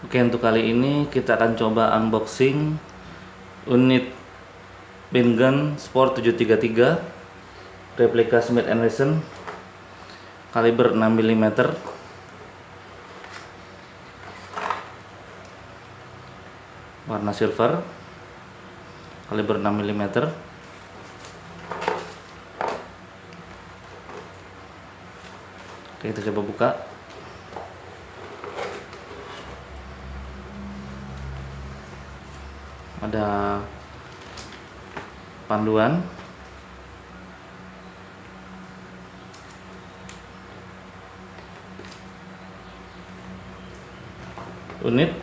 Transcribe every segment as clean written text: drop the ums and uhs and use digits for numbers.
Oke, untuk kali ini kita akan coba unboxing unit Pingun Sport 733 replika Smith & Wesson kaliber 6 mm, warna silver, kaliber 6 mm. Oke, kita coba buka. Ada panduan, unit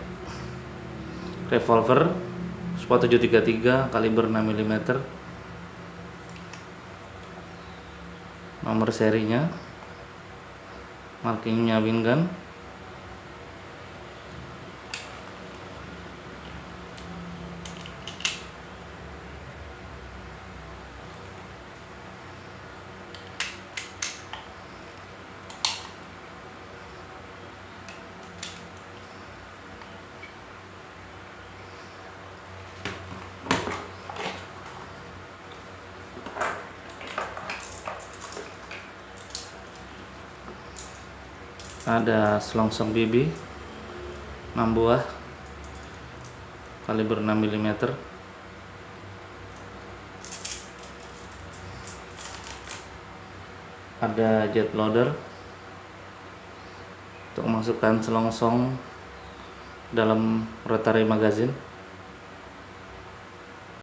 revolver Sport 733 kaliber 6 mm, nomor serinya, markingnya Pingun. Ada selongsong BB 6 buah kaliber 6 mm, ada jet loader untuk memasukkan selongsong dalam rotary magazine.